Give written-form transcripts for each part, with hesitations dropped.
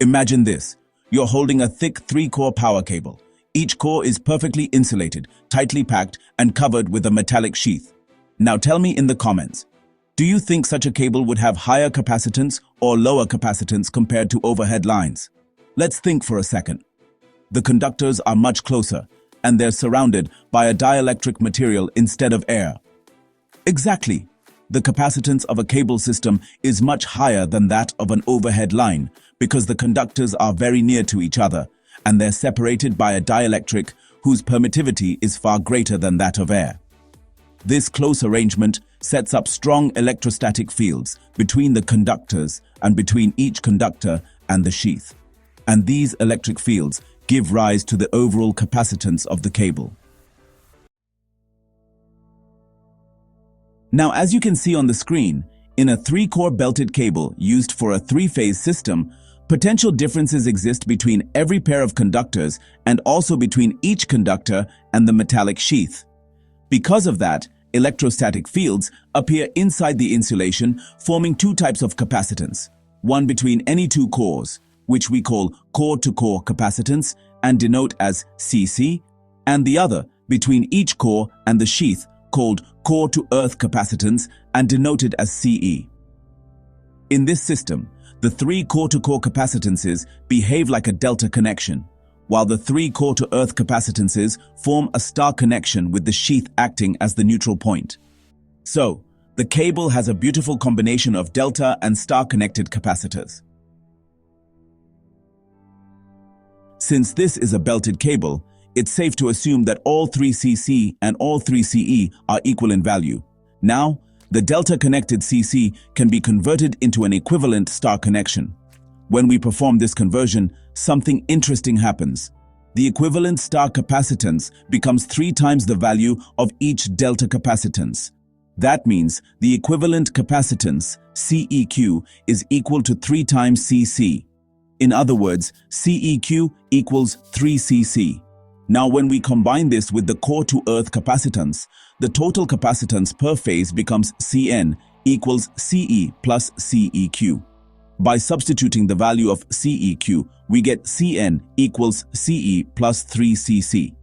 Imagine this. You're holding a thick 3-core power cable. Each core is perfectly insulated, tightly packed, and covered with a metallic sheath. Now tell me in the comments, do you think such a cable would have higher capacitance or lower capacitance compared to overhead lines? Let's think for a second. The conductors are much closer, and they're surrounded by a dielectric material instead of air. Exactly. The capacitance of a cable system is much higher than that of an overhead line because the conductors are very near to each other, and they're separated by a dielectric whose permittivity is far greater than that of air. This close arrangement sets up strong electrostatic fields between the conductors and between each conductor and the sheath. And these electric fields give rise to the overall capacitance of the cable. Now, as you can see on the screen, in a 3-core belted cable used for a 3-phase system, potential differences exist between every pair of conductors and also between each conductor and the metallic sheath. Because of that, electrostatic fields appear inside the insulation, forming 2 types of capacitance, one between any 2 cores, which we call core-to-core capacitance and denote as CC, and the other between each core and the sheath, called core-to-earth capacitance and denoted as CE. In this system, the 3 core-to-core capacitances behave like a delta connection, while the 3 core-to-earth capacitances form a star connection with the sheath acting as the neutral point. So, the cable has a beautiful combination of delta and star-connected capacitors. Since this is a belted cable, it's safe to assume that all 3 CC and all 3 CE are equal in value. Now, the delta-connected CC can be converted into an equivalent star connection. When we perform this conversion, something interesting happens. The equivalent star capacitance becomes 3 times the value of each delta capacitance. That means the equivalent capacitance, CEQ, is equal to 3 times CC. In other words, CEQ equals 3 CC. Now, when we combine this with the core-to-earth capacitance, the total capacitance per phase becomes Cn equals Ce plus CEQ. By substituting the value of CEQ, we get Cn equals Ce plus 3 Cc.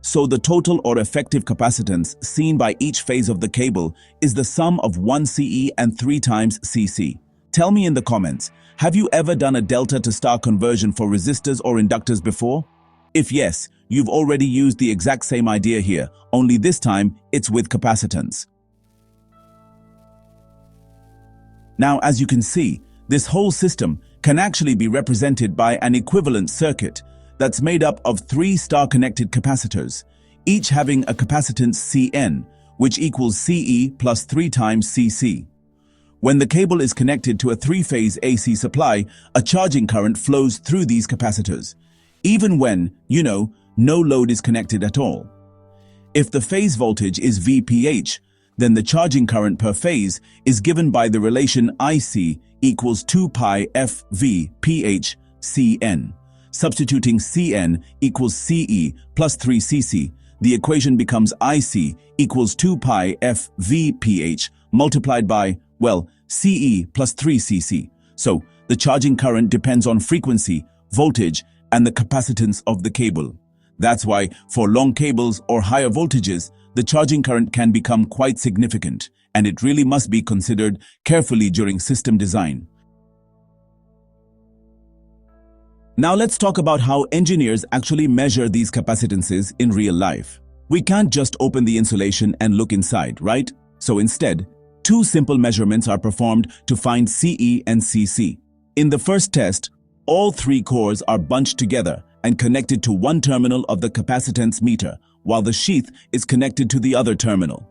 So the total or effective capacitance seen by each phase of the cable is the sum of 1 Ce and 3 times Cc. Tell me in the comments, have you ever done a delta to star conversion for resistors or inductors before? If yes, you've already used the exact same idea here, only this time it's with capacitance. Now, as you can see, this whole system can actually be represented by an equivalent circuit that's made up of 3 star-connected capacitors, each having a capacitance Cn, which equals Ce plus 3 times Cc. When the cable is connected to a 3-phase AC supply, a charging current flows through these capacitors, even when, no load is connected at all. If the phase voltage is VPH, then the charging current per phase is given by the relation IC equals 2 pi FV PH Cn. Substituting Cn equals Ce plus 3 Cc, the equation becomes IC equals 2 pi FV PH multiplied by, Ce plus 3 Cc. So, the charging current depends on frequency, voltage, and the capacitance of the cable. That's why, for long cables or higher voltages, the charging current can become quite significant, and it really must be considered carefully during system design. Now let's talk about how engineers actually measure these capacitances in real life. We can't just open the insulation and look inside, right? So instead, 2 simple measurements are performed to find Ce and Cc. In the first test, all 3 cores are bunched together and connected to one terminal of the capacitance meter, while the sheath is connected to the other terminal.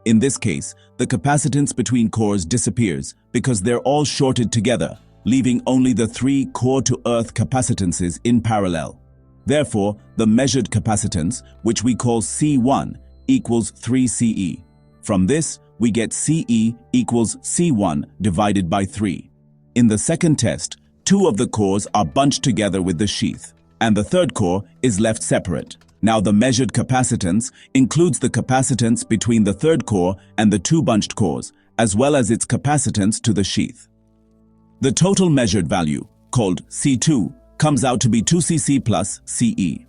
In this case, the capacitance between cores disappears because they're all shorted together, leaving only the 3 core-to-earth capacitances in parallel. Therefore, the measured capacitance, which we call C1, equals 3 Ce. From this, we get Ce equals C1 divided by 3. In the second test, 2 of the cores are bunched together with the sheath, and the third core is left separate. Now the measured capacitance includes the capacitance between the third core and the 2 bunched cores, as well as its capacitance to the sheath. The total measured value, called C2, comes out to be 2cc plus Ce.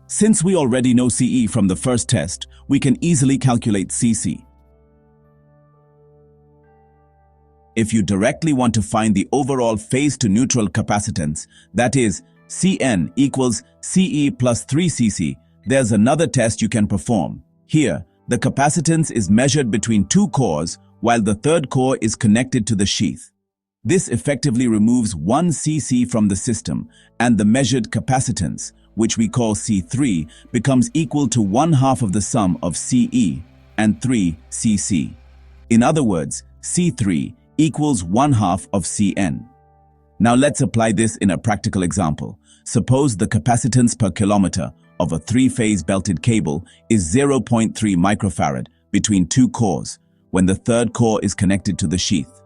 Since we already know Ce from the first test, we can easily calculate Cc. If you directly want to find the overall phase-to-neutral capacitance, that is, Cn equals Ce plus 3cc, there's another test you can perform. Here, the capacitance is measured between two cores, while the third core is connected to the sheath. This effectively removes 1 cc from the system, and the measured capacitance, which we call C3, becomes equal to 1/2 of the sum of Ce and 3cc. In other words, C3 equals 1/2 of Cn. Now let's apply this in a practical example. Suppose the capacitance per kilometer of a three-phase belted cable is 0.3 microfarad between two cores, when the third core is connected to the sheath.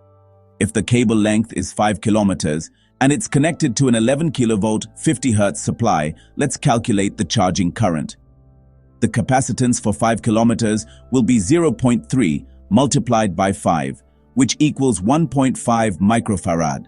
If the cable length is 5 kilometers and it's connected to an 11 kilovolt 50 Hz supply, let's calculate the charging current. The capacitance for 5 kilometers will be 0.3 multiplied by 5, which equals 1.5 microfarad.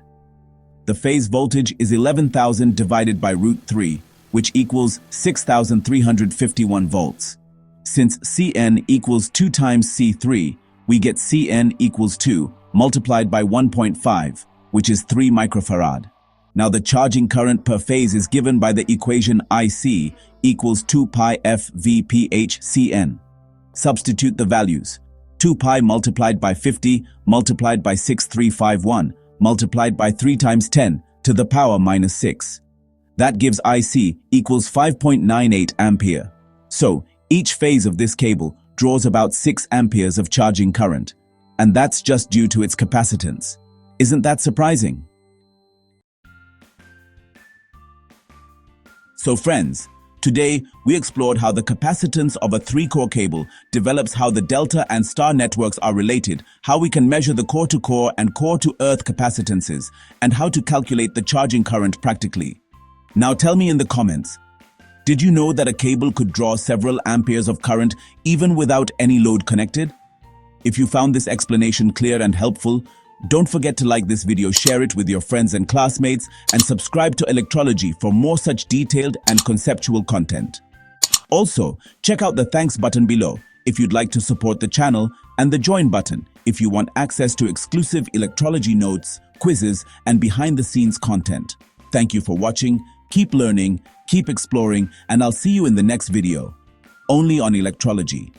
The phase voltage is 11,000 divided by root 3, which equals 6,351 volts. Since Cn equals 2 times C3, we get Cn equals 2 multiplied by 1.5, which is 3 microfarad. Now the charging current per phase is given by the equation IC equals 2 pi f Vph Cn. Substitute the values. 2 pi multiplied by 50 multiplied by 6351 multiplied by 3 times 10 to the power minus 6. That gives IC equals 5.98 ampere. So, each phase of this cable draws about 6 amperes of charging current, and that's just due to its capacitance. Isn't that surprising? So friends, today we explored how the capacitance of a 3-core cable develops how the delta and star networks are related, how we can measure the core-to-core and core-to-earth capacitances, and how to calculate the charging current practically. Now tell me in the comments, did you know that a cable could draw several amperes of current even without any load connected? If you found this explanation clear and helpful, don't forget to like this video, share it with your friends and classmates, and subscribe to Electrology for more such detailed and conceptual content. Also, check out the thanks button below if you'd like to support the channel, and the join button if you want access to exclusive Electrology notes, quizzes, and behind-the-scenes content. Thank you for watching, keep learning, keep exploring, and I'll see you in the next video, only on Electrology.